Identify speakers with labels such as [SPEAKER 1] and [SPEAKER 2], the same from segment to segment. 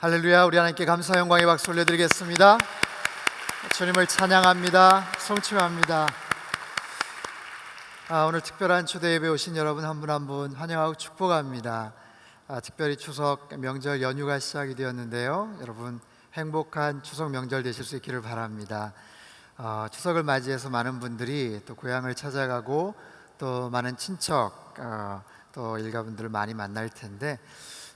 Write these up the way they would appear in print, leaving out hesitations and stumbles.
[SPEAKER 1] 할렐루야. 우리 하나님께 감사 영광의 박수 올려드리겠습니다. 주님을 찬양합니다. 송축합니다. 오늘 특별한 초대 예배 오신 여러분 한 분 한 분 환영하고 축복합니다. 특별히 추석 명절 연휴가 시작이 되었는데요, 여러분 행복한 추석 명절 되실 수 있기를 바랍니다. 추석을 맞이해서 많은 분들이 또 고향을 찾아가고 또 많은 친척 또 일가분들을 많이 만날 텐데,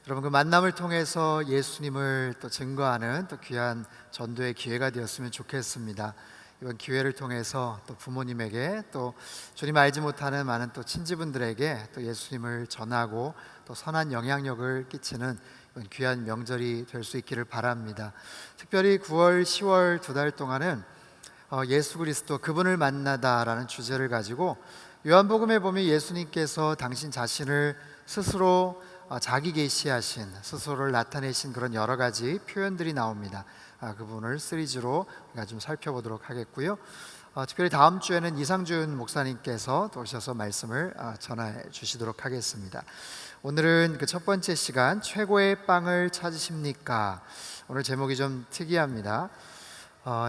[SPEAKER 1] 여러분 그 만남을 통해서 예수님을 또 증거하는 또 귀한 전도의 기회가 되었으면 좋겠습니다. 이번 기회를 통해서 또 부모님에게 또 주님 알지 못하는 많은 또 친지분들에게 또 예수님을 전하고 또 선한 영향력을 끼치는 이번 귀한 명절이 될 수 있기를 바랍니다. 특별히 9월, 10월 두 달 동안은 예수 그리스도 그분을 만나다라는 주제를 가지고 요한복음에 보면 예수님께서 당신 자신을 스스로 자기 계시하신, 스스로를 나타내신 그런 여러 가지 표현들이 나옵니다. 그 부분을 시리즈로 우리가 좀 살펴보도록 하겠고요. 특별히 다음 주에는 이상준 목사님께서 또 오셔서 말씀을 전해 주시도록 하겠습니다. 오늘은 그 첫 번째 시간, 최고의 빵을 찾으십니까? 오늘 제목이 좀 특이합니다.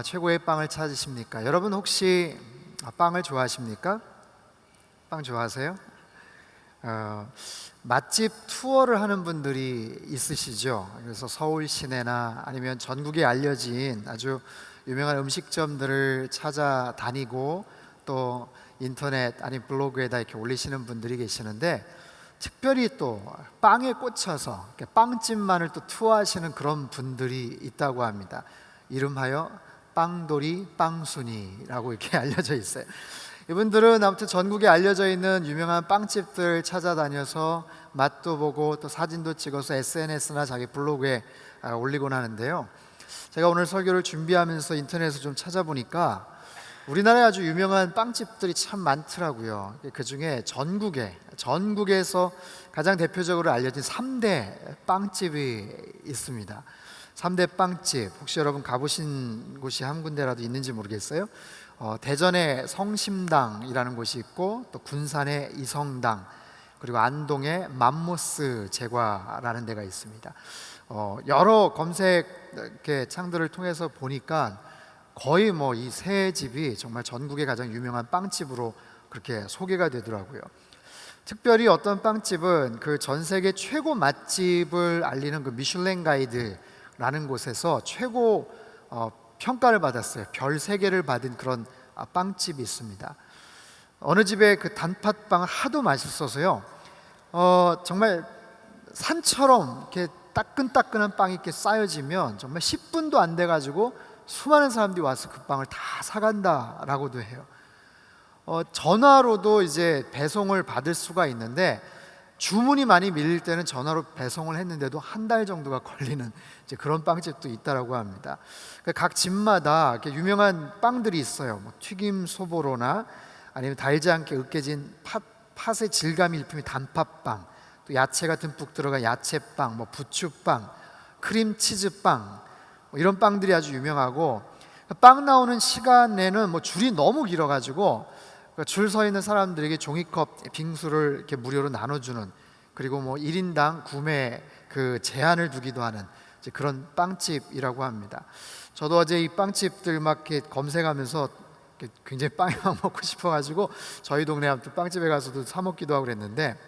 [SPEAKER 1] 최고의 빵을 찾으십니까? 여러분 혹시 빵을 좋아하십니까? 빵 좋아하세요? 맛집 투어를 하는 분들이 있으시죠. 그래서 서울 시내나 아니면 전국에 알려진 아주 유명한 음식점들을 찾아다니고 또 인터넷 아니면 블로그에다 이렇게 올리시는 분들이 계시는데, 특별히 또 빵에 꽂혀서 빵집만을 또 투어하시는 그런 분들이 있다고 합니다. 이름하여 빵돌이 빵순이라고 이렇게 알려져 있어요. 이분들은 아무튼 전국에 알려져 있는 유명한 빵집들 찾아다녀서 맛도 보고 또 사진도 찍어서 SNS나 자기 블로그에 올리곤 하는데요, 제가 오늘 설교를 준비하면서 인터넷에서 좀 찾아보니까 우리나라에 아주 유명한 빵집들이 참 많더라고요. 그 중에 전국에서 가장 대표적으로 알려진 3대 빵집이 있습니다. 3대 빵집, 혹시 여러분 가보신 곳이 한 군데라도 있는지 모르겠어요. 대전에 성심당이라는 곳이 있고, 또 군산에 이성당, 그리고 안동에 맘모스 제과라는 데가 있습니다. 여러 검색 이렇게 창들을 통해서 보니까 거의 뭐 이 세 집이 정말 전국의 가장 유명한 빵집으로 그렇게 소개가 되더라고요. 특별히 어떤 빵집은 그 전 세계 최고 맛집을 알리는 그 미슐랭 가이드라는 곳에서 최고 평가를 받았어요. 별 3개를 받은 그런 빵집이 있습니다. 어느 집에 그 단팥빵은 하도 맛있어서요, 정말 산처럼 이렇게 따끈따끈한 빵이 이렇게 쌓여지면 정말 10분도 안 돼가지고 수많은 사람들이 와서 그 빵을 다 사간다라고도 해요. 전화로도 이제 배송을 받을 수가 있는데, 주문이 많이 밀릴 때는 전화로 배송을 했는데도 한 달 정도가 걸리는 이제 그런 빵집도 있다라고 합니다. 각 집마다 이렇게 유명한 빵들이 있어요. 뭐 튀김 소보로나 아니면 달지 않게 으깨진 팥의 질감이 일품인 단팥빵, 또 야채가 듬뿍 들어간 야채빵, 뭐 부추빵, 크림치즈빵, 뭐 이런 빵들이 아주 유명하고, 빵 나오는 시간에는 뭐 줄이 너무 길어가지고 줄 서 있는 사람들에게 종이컵 빙수를 이렇게 무료로 나눠주는, 그리고 뭐 1인당 구매 그 제한을 두기도 하는 이제 그런 빵집이라고 합니다. 저도 어제 이 빵집들 막 이렇게 검색하면서 굉장히 빵이 막 먹고 싶어가지고 저희 동네 아무튼 빵집에 가서도 사 먹기도 하고 그랬는데,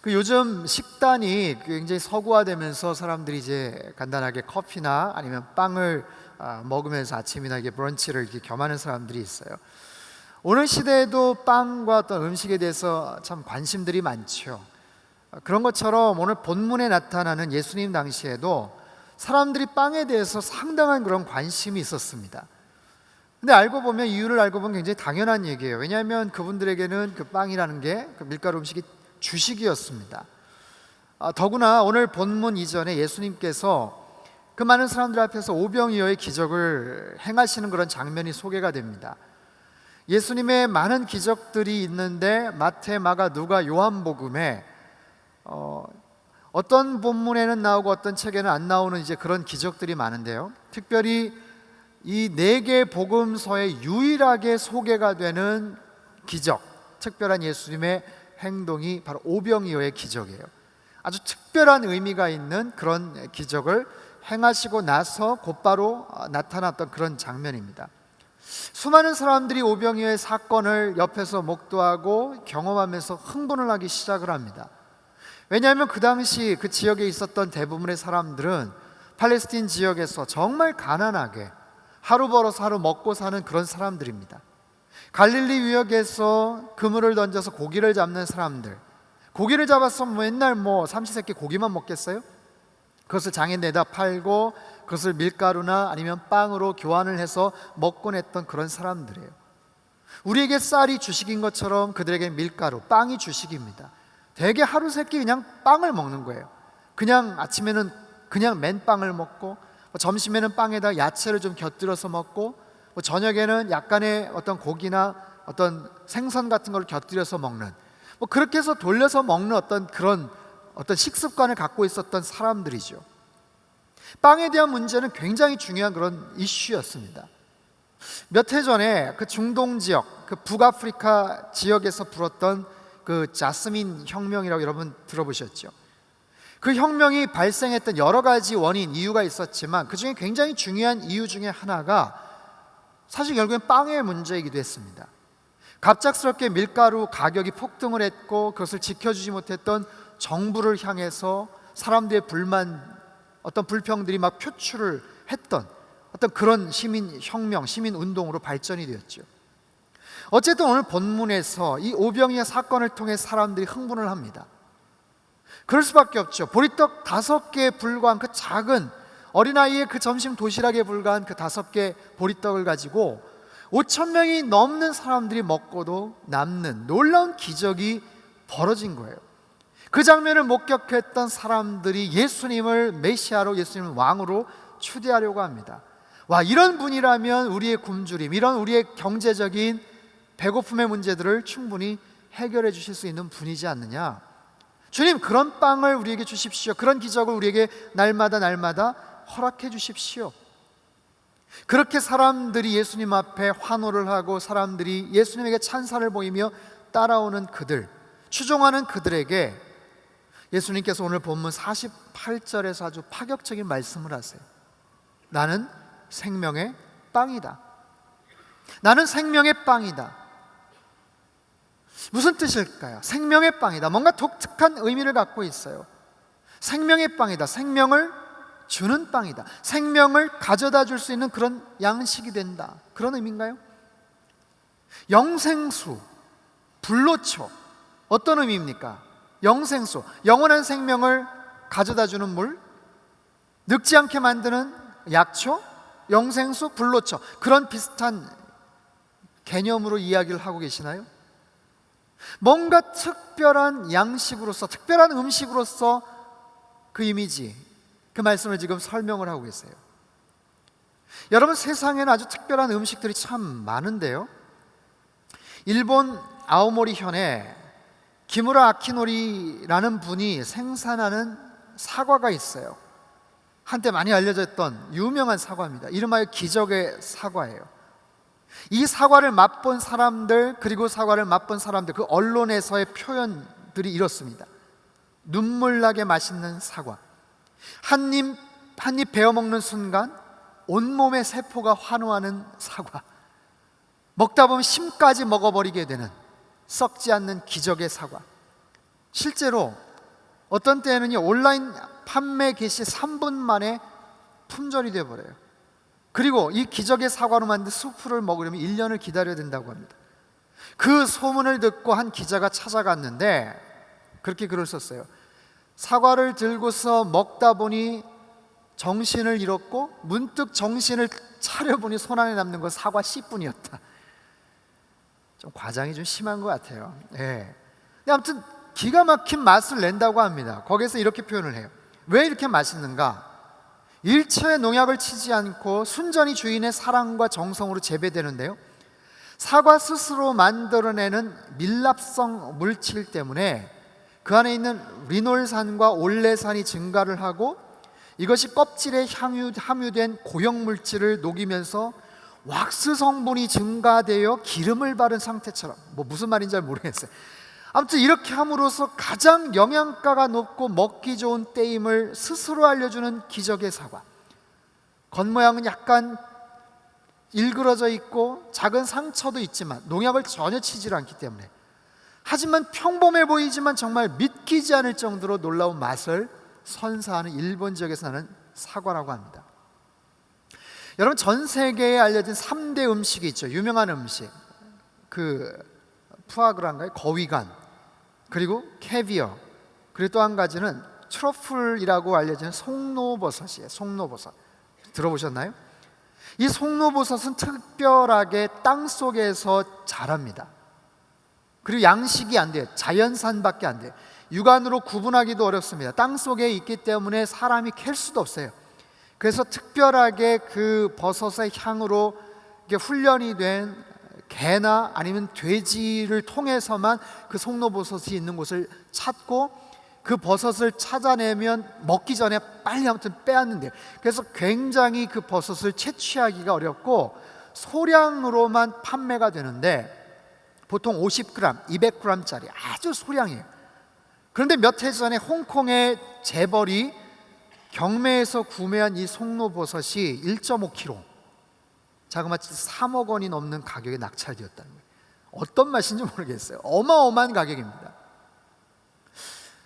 [SPEAKER 1] 그 요즘 식단이 굉장히 서구화되면서 사람들이 이제 간단하게 커피나 아니면 빵을 먹으면서 아침이나 이게 브런치를 이렇게 겸하는 사람들이 있어요. 오늘 시대에도 빵과 어떤 음식에 대해서 참 관심들이 많죠. 그런 것처럼 오늘 본문에 나타나는 예수님 당시에도 사람들이 빵에 대해서 상당한 그런 관심이 있었습니다. 근데 이유를 알고 보면 굉장히 당연한 얘기예요. 왜냐하면 그분들에게는 그 빵이라는 게 그 밀가루 음식이 주식이었습니다. 더구나 오늘 본문 이전에 예수님께서 그 많은 사람들 앞에서 오병이어의 기적을 행하시는 그런 장면이 소개가 됩니다. 예수님의 많은 기적들이 있는데 마태, 마가, 누가, 요한복음에 어떤 본문에는 나오고 어떤 책에는 안 나오는 이제 그런 기적들이 많은데요, 특별히 이 4개 복음서에 유일하게 소개가 되는 기적, 특별한 예수님의 행동이 바로 오병이어의 기적이에요. 아주 특별한 의미가 있는 그런 기적을 행하시고 나서 곧바로 나타났던 그런 장면입니다. 수많은 사람들이 오병이어의 사건을 옆에서 목도하고 경험하면서 흥분을 하기 시작을 합니다. 왜냐하면 그 당시 그 지역에 있었던 대부분의 사람들은 팔레스틴 지역에서 정말 가난하게 하루 벌어서 하루 먹고 사는 그런 사람들입니다. 갈릴리 유역에서 그물을 던져서 고기를 잡는 사람들, 고기를 잡아서 맨날 삼시세끼 고기만 먹겠어요? 그것을 장에 내다 팔고 그것을 밀가루나 아니면 빵으로 교환을 해서 먹곤 했던 그런 사람들이에요. 우리에게 쌀이 주식인 것처럼 그들에게 밀가루, 빵이 주식입니다. 대개 하루 세끼 그냥 빵을 먹는 거예요. 그냥 아침에는 그냥 맨빵을 먹고, 점심에는 빵에다 야채를 좀 곁들여서 먹고, 저녁에는 약간의 어떤 고기나 어떤 생선 같은 걸 곁들여서 먹는, 그렇게 해서 돌려서 먹는 그런 식습관을 갖고 있었던 사람들이죠. 빵에 대한 문제는 굉장히 중요한 그런 이슈였습니다. 몇 해 전에 그 중동 지역, 그 북아프리카 지역에서 불었던 그 자스민 혁명이라고 여러분 들어보셨죠? 그 혁명이 발생했던 여러 가지 원인, 이유가 있었지만 그 중에 굉장히 중요한 이유 중에 하나가 사실 결국엔 빵의 문제이기도 했습니다. 갑작스럽게 밀가루 가격이 폭등을 했고 그것을 지켜주지 못했던 정부를 향해서 사람들의 불만, 어떤 불평들이 막 표출을 했던 어떤 그런 시민혁명, 시민운동으로 발전이 되었죠. 어쨌든 오늘 본문에서 이 오병이어 사건을 통해 사람들이 흥분을 합니다. 그럴 수밖에 없죠. 보리떡 5개에 불과한 그 작은 어린아이의 그 점심 도시락에 불과한 그 5개 보리떡을 가지고 5,000명이 넘는 사람들이 먹고도 남는 놀라운 기적이 벌어진 거예요. 그 장면을 목격했던 사람들이 예수님을 메시아로, 예수님을 왕으로 추대하려고 합니다. 와, 이런 분이라면 우리의 굶주림, 이런 우리의 경제적인 배고픔의 문제들을 충분히 해결해 주실 수 있는 분이지 않느냐. 주님, 그런 빵을 우리에게 주십시오. 그런 기적을 우리에게 날마다 허락해 주십시오. 그렇게 사람들이 예수님 앞에 환호를 하고 사람들이 예수님에게 찬사를 보이며 따라오는 그들, 추종하는 그들에게 예수님께서 오늘 본문 48절에서 아주 파격적인 말씀을 하세요. 나는 생명의 빵이다. 나는 생명의 빵이다. 무슨 뜻일까요? 생명의 빵이다. 뭔가 독특한 의미를 갖고 있어요. 생명의 빵이다. 생명을 주는 빵이다. 생명을 가져다 줄 수 있는 그런 양식이 된다. 그런 의미인가요? 영생수, 불로초, 어떤 의미입니까? 영생수, 영원한 생명을 가져다 주는 물, 늙지 않게 만드는 약초, 영생수, 불로초, 그런 비슷한 개념으로 이야기를 하고 계시나요? 뭔가 특별한 양식으로서, 특별한 음식으로서 그 이미지, 그 말씀을 지금 설명을 하고 계세요. 여러분, 세상에는 아주 특별한 음식들이 참 많은데요, 일본 아오모리 현에 기무라 아키노리라는 분이 생산하는 사과가 있어요. 한때 많이 알려졌던 유명한 사과입니다. 이름하여 기적의 사과예요. 이 사과를 맛본 사람들, 그리고 사과를 맛본 사람들, 그 언론에서의 표현들이 이렇습니다. 눈물나게 맛있는 사과, 한 입 베어 먹는 순간 온몸의 세포가 환호하는 사과, 먹다 보면 심까지 먹어버리게 되는 썩지 않는 기적의 사과. 실제로 어떤 때에는요, 온라인 판매 개시 3분 만에 품절이 되어버려요. 그리고 이 기적의 사과로 만든 수프를 먹으려면 1년을 기다려야 된다고 합니다. 그 소문을 듣고 한 기자가 찾아갔는데 그렇게 글을 썼어요. 사과를 들고서 먹다 보니 정신을 잃었고 문득 정신을 차려보니 손안에 남는 건 사과 씨뿐이었다. 좀 과장이 좀 심한 것 같아요. 예. 근데 아무튼 기가 막힌 맛을 낸다고 합니다. 거기서 이렇게 표현을 해요. 왜 이렇게 맛있는가? 일체의 농약을 치지 않고 순전히 주인의 사랑과 정성으로 재배되는데요, 사과 스스로 만들어내는 밀랍성 물질 때문에 그 안에 있는 리놀산과 올레산이 증가를 하고 이것이 껍질에 함유된 고형물질을 녹이면서 왁스 성분이 증가되어 기름을 바른 상태처럼, 무슨 말인지 잘 모르겠어요. 아무튼 이렇게 함으로써 가장 영양가가 높고 먹기 좋은 때임을 스스로 알려주는 기적의 사과. 겉모양은 약간 일그러져 있고 작은 상처도 있지만 농약을 전혀 치지 않기 때문에, 하지만 평범해 보이지만 정말 믿기지 않을 정도로 놀라운 맛을 선사하는 일본 지역에서 나는 사과라고 합니다. 여러분, 전 세계에 알려진 3대 음식이 있죠. 유명한 음식, 그 푸아그라인가요? 거위간, 그리고 캐비어, 그리고 또 한 가지는 트러플이라고 알려지는 송로버섯이에요. 송로버섯 들어보셨나요? 이 송로버섯은 특별하게 땅 속에서 자랍니다. 그리고 양식이 안 돼요. 자연산밖에 안 돼요. 육안으로 구분하기도 어렵습니다. 땅 속에 있기 때문에 사람이 캘 수도 없어요. 그래서 특별하게 그 버섯의 향으로 훈련이 된 개나 아니면 돼지를 통해서만 그 송로버섯이 있는 곳을 찾고, 그 버섯을 찾아내면 먹기 전에 빨리 아무튼 빼앗는데요. 그래서 굉장히 그 버섯을 채취하기가 어렵고 소량으로만 판매가 되는데, 보통 50g, 200g짜리 아주 소량이에요. 그런데 몇 해 전에 홍콩의 재벌이 경매에서 구매한 이 송로버섯이 1.5kg, 자그마치 3억 원이 넘는 가격에 낙찰되었다는 거예요. 어떤 맛인지 모르겠어요. 어마어마한 가격입니다.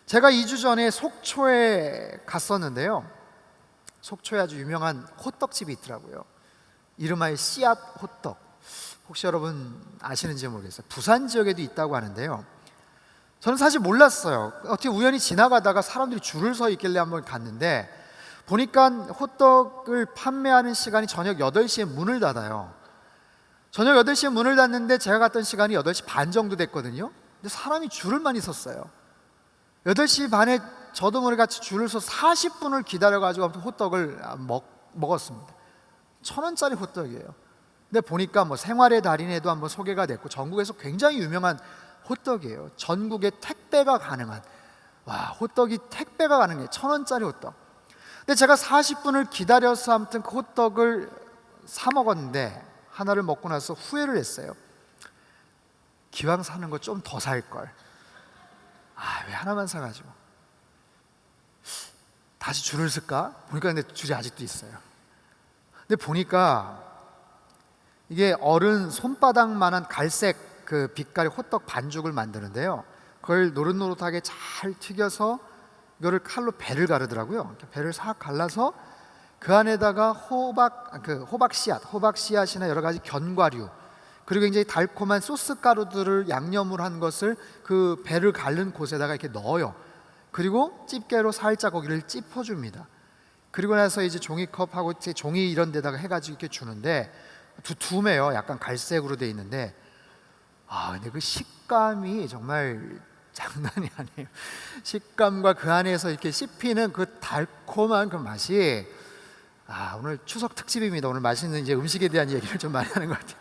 [SPEAKER 1] 제가 2주 전에 속초에 갔었는데요. 속초에 아주 유명한 호떡집이 있더라고요. 이름하여 씨앗 호떡. 혹시 여러분 아시는지 모르겠어요. 부산 지역에도 있다고 하는데요. 저는 사실 몰랐어요. 어떻게 우연히 지나가다가 사람들이 줄을 서 있길래 한번 갔는데, 보니까 호떡을 판매하는 시간이 저녁 8시에 문을 닫아요. 저녁 8시에 문을 닫는데 제가 갔던 시간이 8시 반 정도 됐거든요. 근데 사람이 줄을 많이 섰어요. 8시 반에 저도 모르게 같이 줄을 서 40분을 기다려가지고 호떡을 먹었습니다. 1,000원짜리 호떡이에요. 근데 보니까 뭐 생활의 달인에도 한번 소개가 됐고 전국에서 굉장히 유명한 호떡이에요. 전국에 택배가 가능한, 호떡이 택배가 가능해요. 1,000원짜리 호떡. 근데 제가 40분을 기다려서 아무튼 그 호떡을 사 먹었는데, 하나를 먹고 나서 후회를 했어요. 기왕 사는 거 좀 더 살 걸. 왜 하나만 사가지고 다시 줄을 쓸까? 보니까 근데 줄이 아직도 있어요. 근데 보니까 이게 어른 손바닥만한 갈색 그 빛깔의 호떡 반죽을 만드는데요, 그걸 노릇노릇하게 잘 튀겨서 이거를 칼로 배를 가르더라고요. 배를 싹 갈라서 그 안에다가 호박씨앗이나 여러 가지 견과류, 그리고 굉장히 달콤한 소스 가루들을 양념을 한 것을 그 배를 갈른 곳에다가 이렇게 넣어요. 그리고 집게로 살짝 거기를 찝어줍니다. 그리고 나서 이제 종이컵하고 종이 이런 데다가 해가지고 이렇게 주는데, 두툼해요. 약간 갈색으로 돼 있는데, 근데 그 식감이 정말 장난이 아니에요. 식감과 그 안에서 이렇게 씹히는 그 달콤한 그 맛이, 오늘 추석 특집입니다. 오늘 맛있는 이제 음식에 대한 얘기를 좀 많이 하는 것 같아요.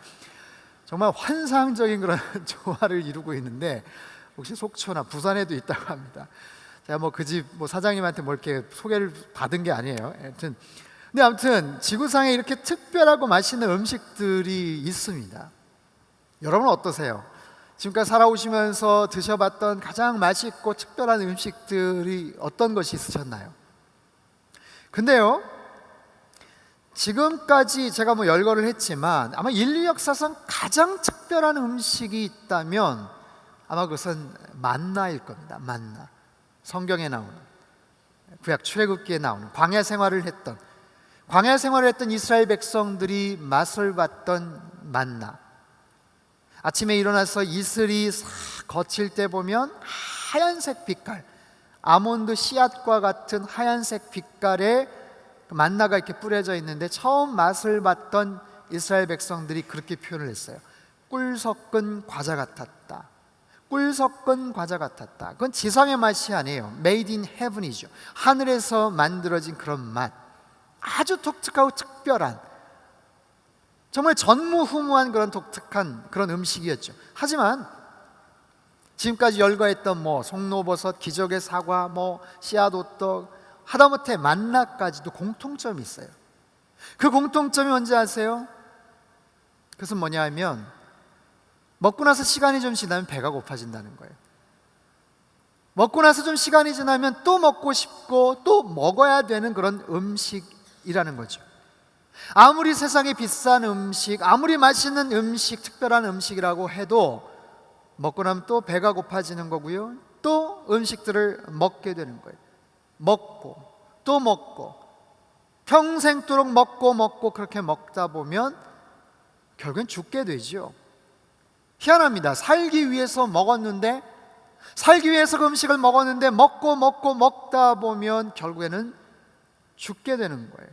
[SPEAKER 1] 정말 환상적인 그런 조화를 이루고 있는데, 혹시 속초나 부산에도 있다고 합니다. 제가 뭐 그 집 사장님한테 이렇게 소개를 받은 게 아니에요. 근데 아무튼 지구상에 이렇게 특별하고 맛있는 음식들이 있습니다. 여러분은 어떠세요? 지금까지 살아오시면서 드셔봤던 가장 맛있고 특별한 음식들이 어떤 것이 있으셨나요? 근데요, 지금까지 제가 열거를 했지만 아마 인류 역사상 가장 특별한 음식이 있다면 아마 그것은 만나일 겁니다. 만나. 성경에 나오는, 구약 출애굽기에 나오는 광야 생활을 했던 이스라엘 백성들이 맛을 봤던 만나. 아침에 일어나서 이슬이 싹 거칠 때 보면 하얀색 빛깔, 아몬드 씨앗과 같은 하얀색 빛깔의 만나가 이렇게 뿌려져 있는데, 처음 맛을 봤던 이스라엘 백성들이 그렇게 표현을 했어요. 꿀 섞은 과자 같았다. 꿀 섞은 과자 같았다. 그건 지상의 맛이 아니에요. Made in heaven이죠. 하늘에서 만들어진 그런 맛. 아주 독특하고 특별한, 정말 전무후무한 그런 독특한 그런 음식이었죠. 하지만 지금까지 열거했던 송로버섯, 기적의 사과, 씨앗호떡, 하다못해 만나까지도 공통점이 있어요. 그 공통점이 뭔지 아세요? 그것은 뭐냐 하면, 먹고 나서 시간이 좀 지나면 배가 고파진다는 거예요. 먹고 나서 좀 시간이 지나면 또 먹고 싶고 또 먹어야 되는 그런 음식이라는 거죠. 아무리 세상에 비싼 음식, 아무리 맛있는 음식, 특별한 음식이라고 해도 먹고 나면 또 배가 고파지는 거고요, 또 음식들을 먹게 되는 거예요. 먹고 또 먹고 평생도록 먹고 그렇게 먹다 보면 결국엔 죽게 되죠. 희한합니다. 살기 위해서 먹었는데, 살기 위해서 그 음식을 먹었는데 먹고 먹다 보면 결국에는 죽게 되는 거예요.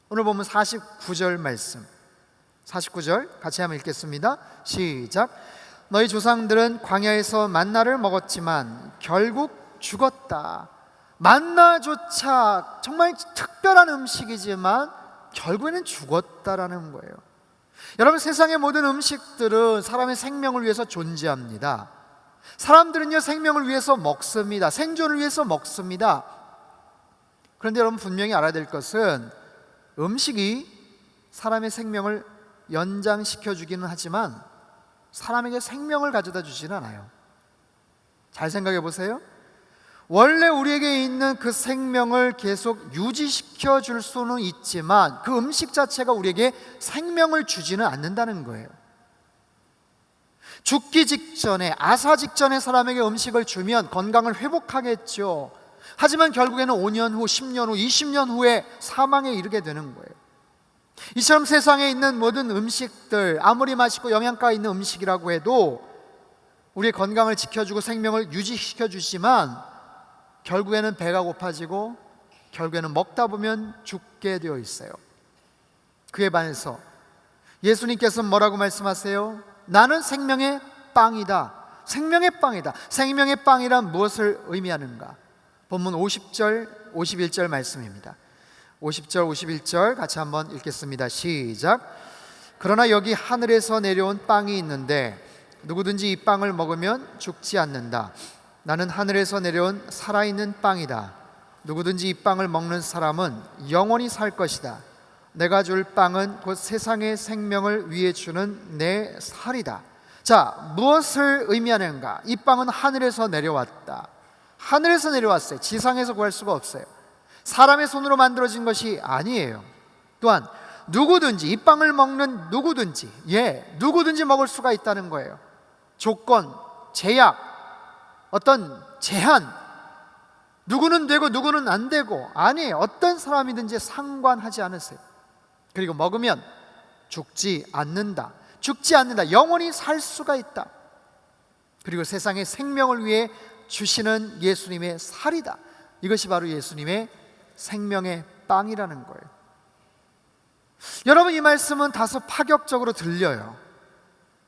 [SPEAKER 1] 오늘 보면 49절 말씀, 49절 같이 한번 읽겠습니다. 시작. 너희 조상들은 광야에서 만나를 먹었지만 결국 죽었다. 만나조차 정말 특별한 음식이지만 결국에는 죽었다라는 거예요. 여러분, 세상의 모든 음식들은 사람의 생명을 위해서 존재합니다. 사람들은요, 생명을 위해서 먹습니다. 생존을 위해서 먹습니다. 그런데 여러분, 분명히 알아야 될 것은 음식이 사람의 생명을 연장시켜 주기는 하지만 사람에게 생명을 가져다 주지는 않아요. 잘 생각해 보세요. 원래 우리에게 있는 그 생명을 계속 유지시켜 줄 수는 있지만 그 음식 자체가 우리에게 생명을 주지는 않는다는 거예요. 죽기 직전에, 아사 직전에 사람에게 음식을 주면 건강을 회복하겠죠. 하지만 결국에는 5년 후, 10년 후, 20년 후에 사망에 이르게 되는 거예요. 이처럼 세상에 있는 모든 음식들, 아무리 맛있고 영양가 있는 음식이라고 해도 우리의 건강을 지켜주고 생명을 유지시켜 주지만 결국에는 배가 고파지고 결국에는 먹다 보면 죽게 되어 있어요. 그에 반해서 예수님께서는 뭐라고 말씀하세요? 나는 생명의 빵이다. 생명의 빵이다. 생명의 빵이란 무엇을 의미하는가? 본문 50절, 51절 말씀입니다. 50절, 51절 같이 한번 읽겠습니다. 시작. 그러나 여기 하늘에서 내려온 빵이 있는데 누구든지 이 빵을 먹으면 죽지 않는다. 나는 하늘에서 내려온 살아있는 빵이다. 누구든지 이 빵을 먹는 사람은 영원히 살 것이다. 내가 줄 빵은 곧 세상의 생명을 위해 주는 내 살이다. 자, 무엇을 의미하는가? 이 빵은 하늘에서 내려왔다. 하늘에서 내려왔어요. 지상에서 구할 수가 없어요. 사람의 손으로 만들어진 것이 아니에요. 또한 누구든지, 이 빵을 먹는 누구든지, 누구든지 먹을 수가 있다는 거예요. 조건, 제약, 어떤 제한, 누구는 되고 누구는 안 되고, 아니에요. 어떤 사람이든지 상관하지 않으세요. 그리고 먹으면 죽지 않는다. 죽지 않는다. 영원히 살 수가 있다. 그리고 세상의 생명을 위해 주시는 예수님의 살이다. 이것이 바로 예수님의 생명의 빵이라는 거예요. 여러분, 이 말씀은 다소 파격적으로 들려요.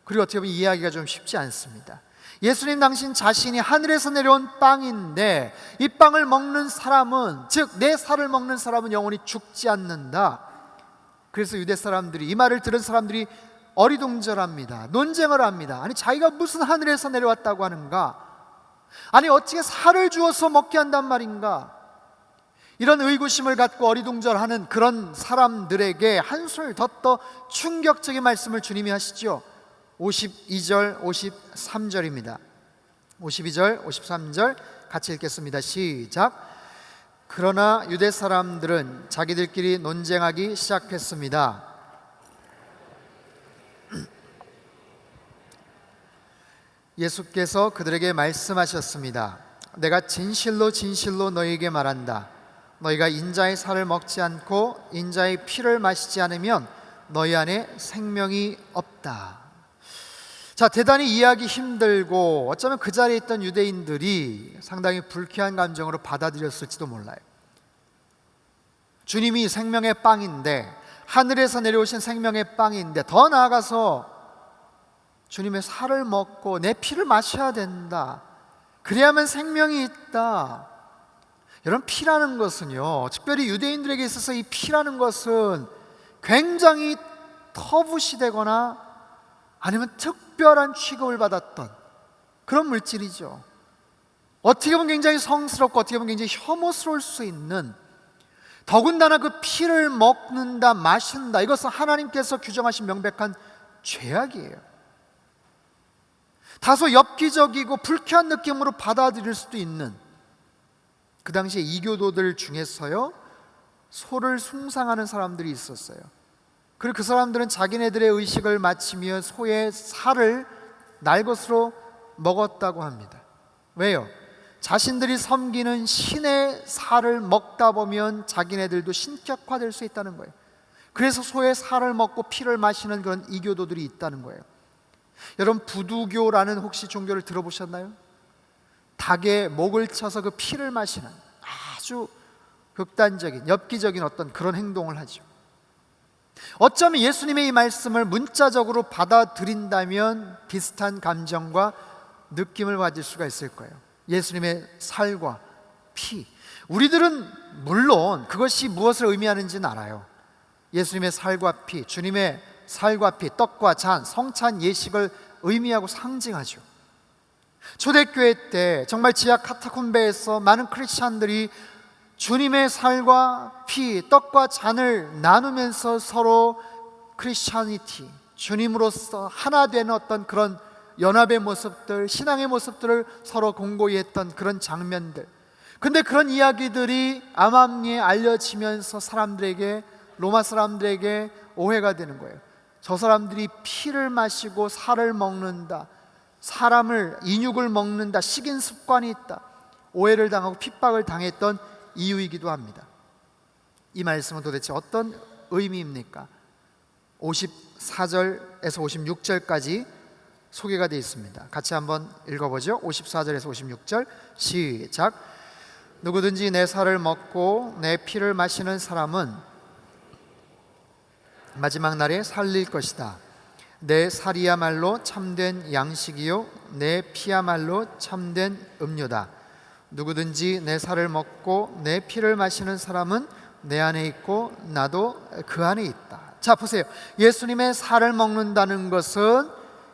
[SPEAKER 1] 그리고 어떻게 보면 이해하기가 좀 쉽지 않습니다. 예수님 당신 자신이 하늘에서 내려온 빵인데 이 빵을 먹는 사람은, 즉 내 살을 먹는 사람은 영원히 죽지 않는다. 그래서 유대 사람들이, 이 말을 들은 사람들이 어리둥절합니다. 논쟁을 합니다. 아니, 자기가 무슨 하늘에서 내려왔다고 하는가? 아니, 어떻게 살을 주어서 먹게 한단 말인가? 이런 의구심을 갖고 어리둥절하는 그런 사람들에게 한술 더 충격적인 말씀을 주님이 하시죠. 52절, 53절입니다. 52절, 53절 같이 읽겠습니다. 시작. 그러나 유대 사람들은 자기들끼리 논쟁하기 시작했습니다. 예수께서 그들에게 말씀하셨습니다. 내가 진실로 진실로 너희에게 말한다. 너희가 인자의 살을 먹지 않고 인자의 피를 마시지 않으면 너희 안에 생명이 없다. 자, 대단히 이해하기 힘들고 어쩌면 그 자리에 있던 유대인들이 상당히 불쾌한 감정으로 받아들였을지도 몰라요. 주님이 생명의 빵인데, 하늘에서 내려오신 생명의 빵인데, 더 나아가서 주님의 살을 먹고 내 피를 마셔야 된다. 그래야만 생명이 있다. 여러분, 피라는 것은요, 특별히 유대인들에게 있어서 이 피라는 것은 굉장히 터부시되거나 아니면 특별한 취급을 받았던 그런 물질이죠. 어떻게 보면 굉장히 성스럽고 어떻게 보면 굉장히 혐오스러울 수 있는, 더군다나 그 피를 먹는다, 마신다, 이것은 하나님께서 규정하신 명백한 죄악이에요. 다소 엽기적이고 불쾌한 느낌으로 받아들일 수도 있는, 그 당시에 이교도들 중에서요, 소를 숭상하는 사람들이 있었어요. 그리고 그 사람들은 자기네들의 의식을 마치며 소의 살을 날것으로 먹었다고 합니다. 왜요? 자신들이 섬기는 신의 살을 먹다 보면 자기네들도 신격화될 수 있다는 거예요. 그래서 소의 살을 먹고 피를 마시는 그런 이교도들이 있다는 거예요. 여러분, 부두교라는 혹시 종교를 들어보셨나요? 닭의 목을 쳐서 그 피를 마시는 아주 극단적인, 엽기적인 어떤 그런 행동을 하죠. 어쩌면 예수님의 이 말씀을 문자적으로 받아들인다면 비슷한 감정과 느낌을 가질 수가 있을 거예요. 예수님의 살과 피, 우리들은 물론 그것이 무엇을 의미하는지는 알아요. 예수님의 살과 피, 주님의 살과 피, 떡과 잔, 성찬 예식을 의미하고 상징하죠. 초대교회 때 정말 지하 카타콤베에서 많은 크리스찬들이 주님의 살과 피, 떡과 잔을 나누면서 서로 크리스찬이티, 주님으로서 하나 되는 어떤 그런 연합의 모습들, 신앙의 모습들을 서로 공고히 했던 그런 장면들. 근데 그런 이야기들이 암암리에 알려지면서 사람들에게, 로마 사람들에게 오해가 되는 거예요. 저 사람들이 피를 마시고 살을 먹는다, 사람을, 인육을 먹는다, 식인 습관이 있다, 오해를 당하고 핍박을 당했던 이유이기도 합니다. 이 말씀은 도대체 어떤 의미입니까? 54절에서 56절까지 소개가 되어 있습니다. 같이 한번 읽어보죠. 54절에서 56절 시작. 누구든지 내 살을 먹고 내 피를 마시는 사람은 마지막 날에 살릴 것이다. 내 살이야말로 참된 양식이요 내 피야말로 참된 음료다. 누구든지 내 살을 먹고 내 피를 마시는 사람은 내 안에 있고 나도 그 안에 있다. 자, 보세요. 예수님의 살을 먹는다는 것은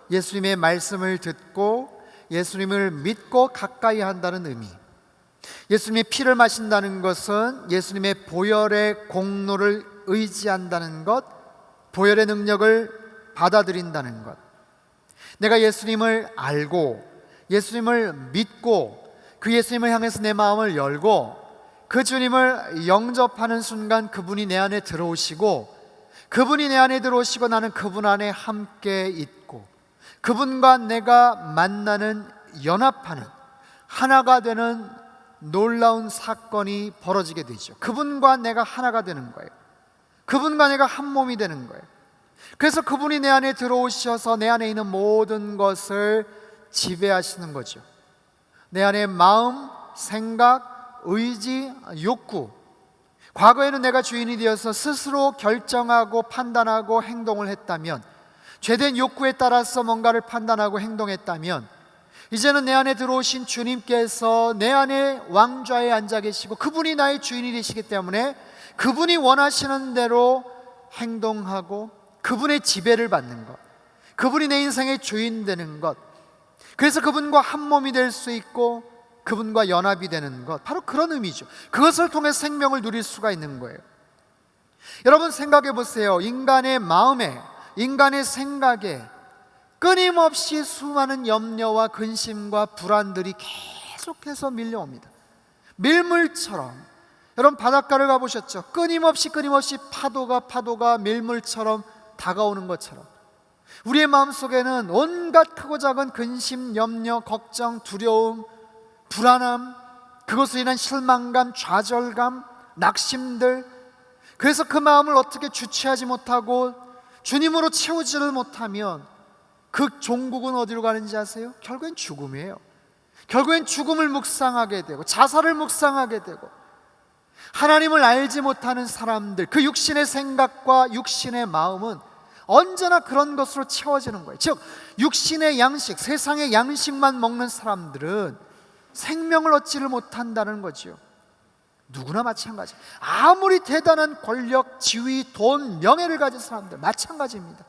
[SPEAKER 1] 예수님의 말씀을 듣고 예수님을 믿고 가까이 한다는 의미, 예수님의 피를 마신다는 것은 예수님의 보혈의 공로를 의지한다는 것, 보혈의 능력을 받아들인다는 것, 내가 예수님을 알고 예수님을 믿고 그 예수님을 향해서 내 마음을 열고 그 주님을 영접하는 순간 그분이 내 안에 들어오시고, 그분이 내 안에 들어오시고 나는 그분 안에 함께 있고 그분과 내가 만나는, 연합하는, 하나가 되는 놀라운 사건이 벌어지게 되죠. 그분과 내가 하나가 되는 거예요. 그분과 내가 한 몸이 되는 거예요. 그래서 그분이 내 안에 들어오셔서 내 안에 있는 모든 것을 지배하시는 거죠. 내 안에 마음, 생각, 의지, 욕구, 과거에는 내가 주인이 되어서 스스로 결정하고 판단하고 행동을 했다면, 죄된 욕구에 따라서 뭔가를 판단하고 행동했다면, 이제는 내 안에 들어오신 주님께서 내 안에 왕좌에 앉아 계시고 그분이 나의 주인이 되시기 때문에 그분이 원하시는 대로 행동하고 그분의 지배를 받는 것, 그분이 내 인생의 주인 되는 것, 그래서 그분과 한 몸이 될 수 있고 그분과 연합이 되는 것, 바로 그런 의미죠. 그것을 통해 생명을 누릴 수가 있는 거예요. 여러분 생각해 보세요. 인간의 마음에, 인간의 생각에 끊임없이 수많은 염려와 근심과 불안들이 계속해서 밀려옵니다. 밀물처럼. 여러분 바닷가를 가보셨죠? 끊임없이 파도가 밀물처럼 다가오는 것처럼 우리의 마음속에는 온갖 크고 작은 근심, 염려, 걱정, 두려움, 불안함, 그것으로 인한 실망감, 좌절감, 낙심들, 그래서 그 마음을 어떻게 주체하지 못하고 주님으로 채우지를 못하면 그 종국은 어디로 가는지 아세요? 결국엔 죽음이에요. 결국엔 죽음을 묵상하게 되고 자살을 묵상하게 되고, 하나님을 알지 못하는 사람들, 그 육신의 생각과 육신의 마음은 언제나 그런 것으로 채워지는 거예요. 즉 육신의 양식, 세상의 양식만 먹는 사람들은 생명을 얻지를 못한다는 거죠. 누구나 마찬가지. 아무리 대단한 권력, 지위, 돈, 명예를 가진 사람들 마찬가지입니다.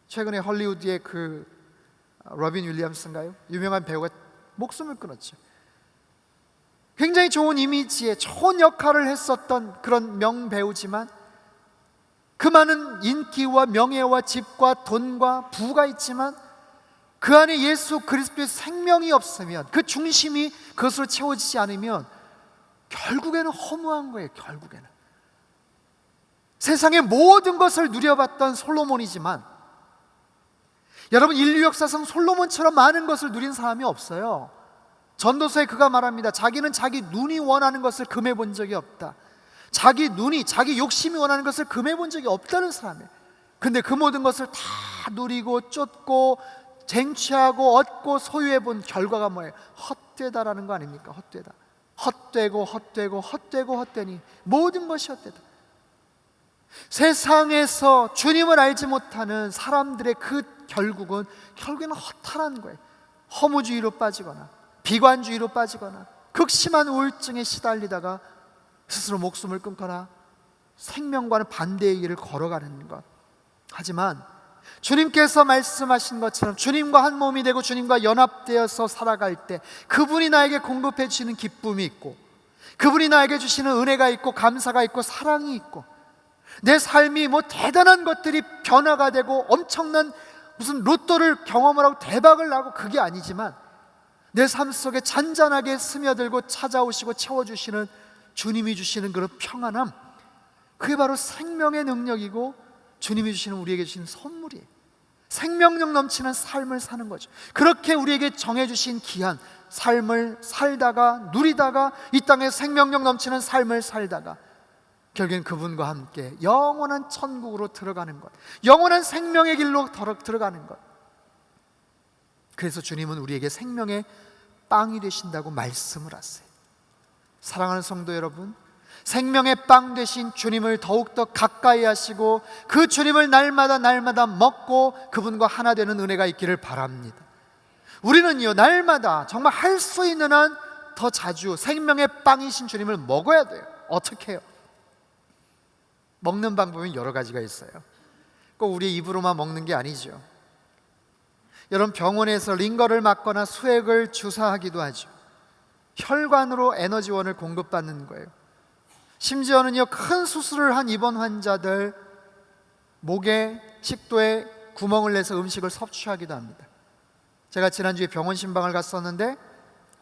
[SPEAKER 1] 최근에 헐리우드의 그 로빈 윌리엄스인가요? 유명한 배우가 목숨을 끊었죠. 굉장히 좋은 이미지에 좋은 역할을 했었던 그런 명배우지만 그 많은 인기와 명예와 집과 돈과 부가 있지만 그 안에 예수 그리스도의 생명이 없으면, 그 중심이 그것으로 채워지지 않으면 결국에는 허무한 거예요. 결국에는 세상의 모든 것을 누려봤던 솔로몬이지만, 여러분, 인류 역사상 솔로몬처럼 많은 것을 누린 사람이 없어요. 전도서에 그가 말합니다. 자기는 자기 눈이 원하는 것을 금해 본 적이 없다. 자기 눈이, 자기 욕심이 원하는 것을 금해 본 적이 없다는 사람이에요. 근데 그 모든 것을 다 누리고 쫓고 쟁취하고 얻고 소유해 본 결과가 뭐예요? 헛되다라는 거 아닙니까? 헛되다. 헛되고 헛되고 헛되고 헛되니 모든 것이 헛되다. 세상에서 주님을 알지 못하는 사람들의 그 결국에는 허탈한 거예요. 허무주의로 빠지거나 비관주의로 빠지거나 극심한 우울증에 시달리다가 스스로 목숨을 끊거나 생명과는 반대의 길을 걸어가는 것. 하지만 주님께서 말씀하신 것처럼 주님과 한 몸이 되고 주님과 연합되어서 살아갈 때 그분이 나에게 공급해 주시는 기쁨이 있고, 그분이 나에게 주시는 은혜가 있고 감사가 있고 사랑이 있고, 내 삶이 뭐 대단한 것들이 변화가 되고 엄청난 무슨 로또를 경험을 하고 대박을 나고 그게 아니지만, 내 삶 속에 잔잔하게 스며들고 찾아오시고 채워주시는 주님이 주시는 그런 평안함, 그게 바로 생명의 능력이고 주님이 주시는 우리에게 주시는 선물이에요. 생명력 넘치는 삶을 사는 거죠. 그렇게 우리에게 정해주신 귀한 삶을 살다가 누리다가 이 땅에 생명력 넘치는 삶을 살다가 결국엔 그분과 함께 영원한 천국으로 들어가는 것, 영원한 생명의 길로 들어가는 것. 그래서 주님은 우리에게 생명의 빵이 되신다고 말씀을 하세요. 사랑하는 성도 여러분, 생명의 빵 되신 주님을 더욱더 가까이 하시고 그 주님을 날마다 먹고 그분과 하나 되는 은혜가 있기를 바랍니다. 우리는요, 날마다 정말 할 수 있는 한 더 자주 생명의 빵이신 주님을 먹어야 돼요. 어떻게 해요? 먹는 방법은 여러 가지가 있어요. 꼭 우리 입으로만 먹는 게 아니죠. 여러분, 병원에서 링거를 맞거나 수액을 주사하기도 하죠. 혈관으로 에너지원을 공급받는 거예요. 심지어는요, 큰 수술을 한 입원 환자들 목에 식도에 구멍을 내서 음식을 섭취하기도 합니다. 제가 지난주에 병원 신방을 갔었는데